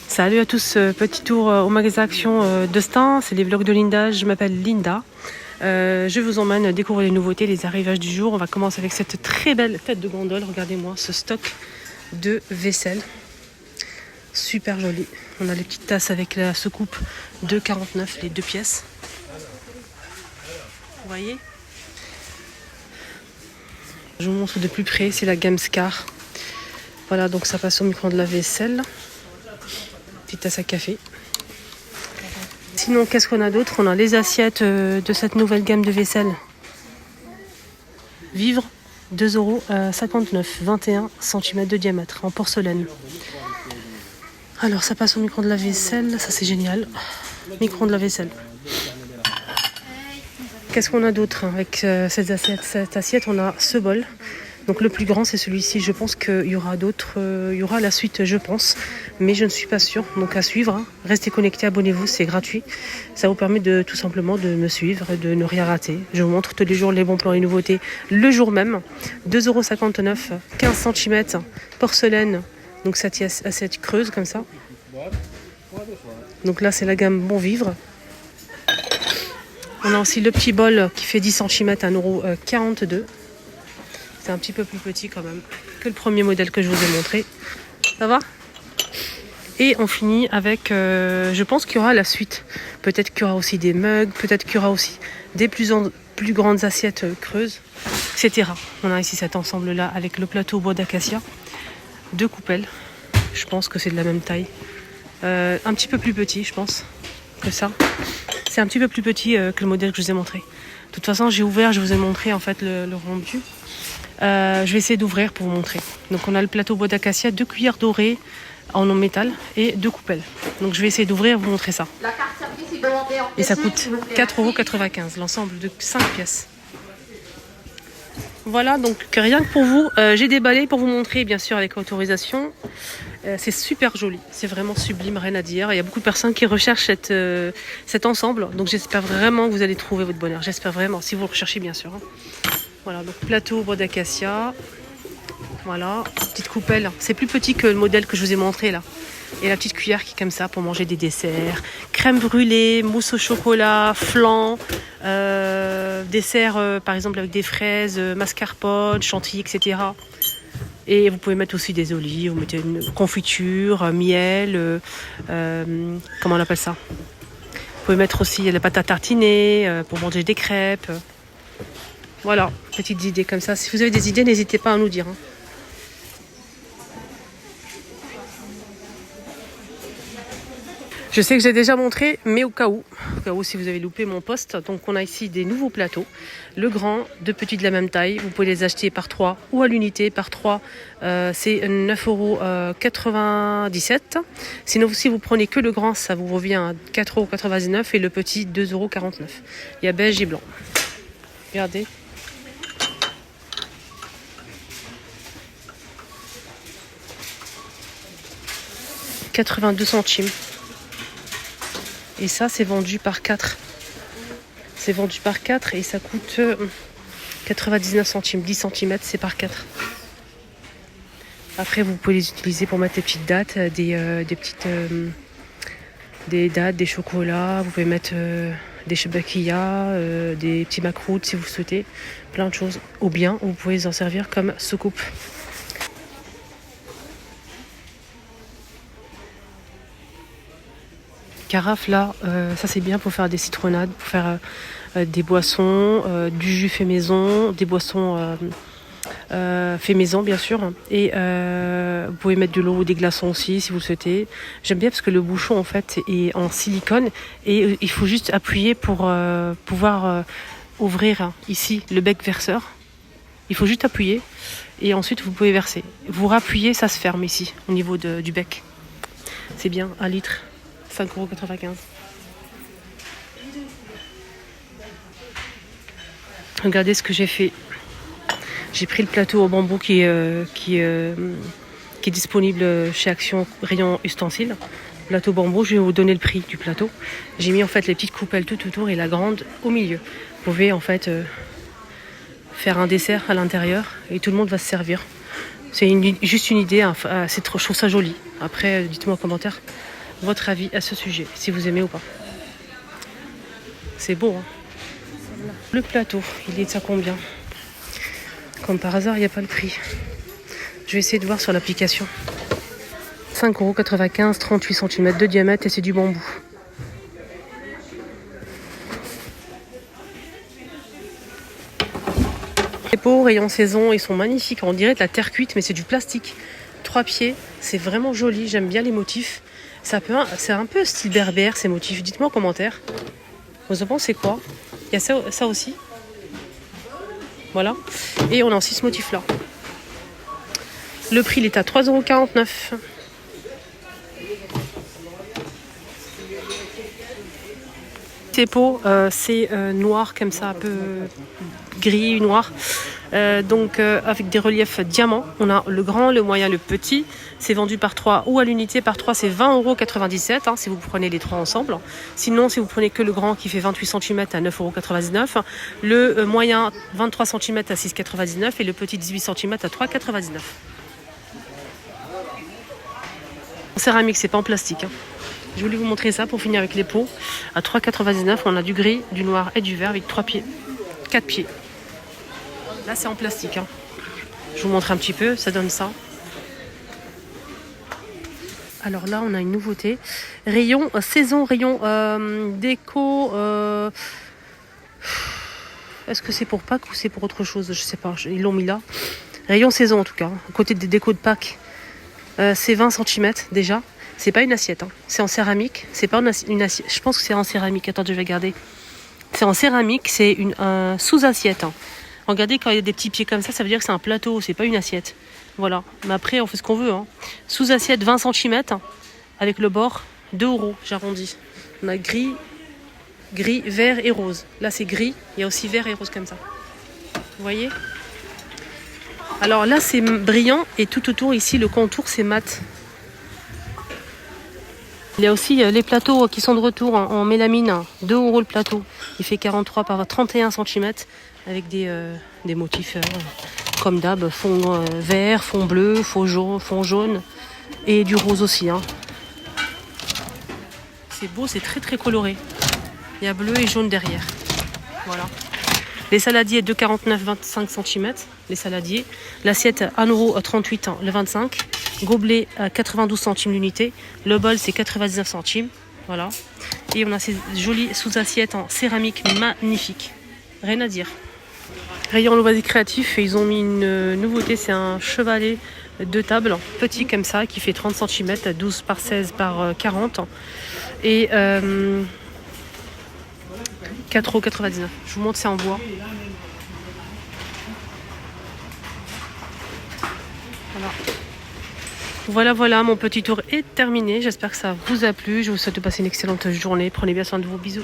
Salut à tous, petit tour au magasin Action de Stein, c'est les vlogs de Linda, je m'appelle Linda. Je vous emmène découvrir les nouveautés, les arrivages du jour. On va commencer avec cette très belle tête de gondole, regardez-moi ce stock de vaisselle. Super joli, on a les petites tasses avec la soucoupe de 49, les 2 pièces. Vous voyez? Je vous montre de plus près, c'est la gamme Scar. Voilà, donc ça passe au micro de la vaisselle. Petite tasse à café. Sinon, qu'est-ce qu'on a d'autre? On a les assiettes de cette nouvelle gamme de vaisselle. Vivre, 2,59 €, 21 cm de diamètre, en porcelaine. Alors, ça passe au micro de la vaisselle, ça c'est génial. Micro de la vaisselle. Qu'est-ce qu'on a d'autre avec cette assiette? On a ce bol. Donc le plus grand c'est celui-ci, je pense qu'il y aura d'autres, il y aura la suite je pense, mais je ne suis pas sûre, donc à suivre, hein. Restez connectés, abonnez-vous, c'est gratuit, ça vous permet de tout simplement de me suivre et de ne rien rater. Je vous montre tous les jours les bons plans et nouveautés le jour même. 2,59 €, 15 cm, porcelaine, donc cette assiette creuse comme ça. Donc là c'est la gamme Bon Vivre. On a aussi le petit bol qui fait 10 cm, 1,42 €. C'est un petit peu plus petit quand même que le premier modèle que je vous ai montré. Ça va? Et on finit avec, je pense qu'il y aura la suite. Peut-être qu'il y aura aussi des mugs, peut-être qu'il y aura aussi des plus grandes assiettes creuses, etc. On a ici cet ensemble-là avec le plateau bois d'acacia, 2 coupelles. Je pense que c'est de la même taille. Un petit peu plus petit, je pense, que ça. C'est un petit peu plus petit que le modèle que je vous ai montré. De toute façon, j'ai ouvert, je vous ai montré en fait le rendu. Je vais essayer d'ouvrir pour vous montrer. Donc on a le plateau bois d'acacia, 2 cuillères dorées en métal et 2 coupelles. Donc je vais essayer d'ouvrir et vous montrer ça. Et ça coûte 4,95 € l'ensemble de 5 pièces. Voilà, donc rien que pour vous, j'ai déballé pour vous montrer, bien sûr avec autorisation. C'est super joli, c'est vraiment sublime, rien à dire. Il y a beaucoup de personnes qui recherchent cet ensemble, donc j'espère vraiment que vous allez trouver votre bonheur. J'espère vraiment, si vous le recherchez bien sûr, hein. Voilà, donc plateau bois d'acacia. Voilà, petite coupelle. C'est plus petit que le modèle que je vous ai montré là. Et la petite cuillère qui est comme ça pour manger des desserts. Crème brûlée, mousse au chocolat, flan, dessert par exemple avec des fraises, mascarpone, chantilly, etc. Et vous pouvez mettre aussi des olives, vous mettez une confiture, miel, comment on appelle ça? Vous pouvez mettre aussi la pâte à tartiner pour manger des crêpes. Voilà, petites idées comme ça. Si vous avez des idées, n'hésitez pas à nous dire, hein. Je sais que j'ai déjà montré, mais au cas où si vous avez loupé mon post. Donc on a ici des nouveaux plateaux. Le grand, 2 petits de la même taille. Vous pouvez les acheter par 3 ou à l'unité. Par 3, c'est 9,97 €. Sinon, si vous prenez que le grand, ça vous revient à 4,99 € et le petit, 2,49 €. Il y a beige et blanc. Regardez. « 82 centimes. Et ça, c'est vendu par 4. C'est vendu par 4 et ça coûte 99 centimes. 10 cm, c'est par 4. Après, vous pouvez les utiliser pour mettre des petites dattes, des dattes, des chocolats. Vous pouvez mettre des chebaquillas, des petits macroutes si vous souhaitez. Plein de choses. Ou bien, vous pouvez les en servir comme soucoupe. Carafe là, ça c'est bien pour faire des citronnades, pour faire des boissons, du jus fait maison, des boissons fait maison bien sûr. Et vous pouvez mettre de l'eau ou des glaçons aussi si vous le souhaitez. J'aime bien parce que le bouchon en fait est en silicone et il faut juste appuyer pour pouvoir ouvrir ici le bec verseur. Il faut juste appuyer et ensuite vous pouvez verser. Vous rappuyez, ça se ferme ici au niveau du bec. C'est bien, 1 litre. 5,95 €. Regardez ce que j'ai fait. J'ai pris le plateau au bambou qui est disponible chez Action rayon ustensiles. Plateau bambou, je vais vous donner le prix du plateau. J'ai mis en fait les petites coupelles tout autour et la grande au milieu. Vous pouvez en fait faire un dessert à l'intérieur et tout le monde va se servir. C'est juste une idée, hein. Je trouve ça joli. Après, dites-moi en commentaire votre avis à ce sujet, si vous aimez ou pas. C'est beau, hein. Le plateau, il est à combien? Comme par hasard, il n'y a pas le prix. Je vais essayer de voir sur l'application. 5,95 €, 38 cm de diamètre et c'est du bambou. Les pots rayon saison, ils sont magnifiques. On dirait de la terre cuite, mais c'est du plastique. 3 pieds, c'est vraiment joli. J'aime bien les motifs. C'est un peu style berbère ces motifs. Dites-moi en commentaire. Vous en pensez quoi? Il y a ça aussi. Voilà. Et on a aussi ce motif-là. Le prix, il est à 3,49 €. Ces pots, c'est noir comme ça, un peu gris, noir. Avec des reliefs diamants. On a le grand, le moyen, le petit. C'est vendu par 3 ou à l'unité. Par 3, c'est 20,97 € si vous prenez les 3 ensemble. Sinon, si vous prenez que le grand qui fait 28 cm à 9,99 €, le moyen 23 cm à 6,99 € et le petit 18 cm à 3,99 €. En céramique, c'est pas en plastique. Je voulais vous montrer ça pour finir avec les pots. À 3,99 €, on a du gris, du noir et du vert avec 3 pieds, 4 pieds. Là, c'est en plastique. Je vous montre un petit peu, ça donne ça. Alors là, on a une nouveauté. Rayon saison, rayon déco. Est-ce que c'est pour Pâques ou c'est pour autre chose? Je sais pas, ils l'ont mis là. Rayon saison en tout cas, à côté des décos de Pâques. C'est 20 cm déjà. C'est pas une assiette, c'est en céramique. C'est pas une assiette. Je pense que c'est en céramique. Attendez, je vais regarder. C'est en céramique, c'est une sous-assiette. Regardez, quand il y a des petits pieds comme ça veut dire que c'est un plateau, c'est pas une assiette. Voilà. Mais après, on fait ce qu'on veut. Sous-assiette 20 cm avec le bord 2 €, j'arrondis. On a gris, vert et rose. Là, c'est gris. Il y a aussi vert et rose comme ça. Vous voyez? Alors là, c'est brillant et tout autour ici, le contour, c'est mat. Il y a aussi les plateaux qui sont de retour en mélamine. 2 € le plateau. Il fait 43 par 31 cm avec des motifs comme d'hab, fond vert, fond bleu, fond jaune et du rose aussi. C'est beau, c'est très très coloré. Il y a bleu et jaune derrière. Voilà. Les saladiers 2,49 €, 25 cm. Les saladiers. L'assiette 1,38 € le 25. Gobelet à 92 centimes l'unité. Le bol, c'est 99 centimes. Voilà. Et on a ces jolies sous-assiettes en céramique magnifiques. Rien à dire. Rayon loisirs créatifs, ils ont mis une nouveauté, c'est un chevalet de table, petit comme ça, qui fait 30 cm, 12 par 16 par 40. Et 4,99 €. Je vous montre, c'est en bois. Voilà, mon petit tour est terminé. J'espère que ça vous a plu. Je vous souhaite de passer une excellente journée. Prenez bien soin de vous. Bisous.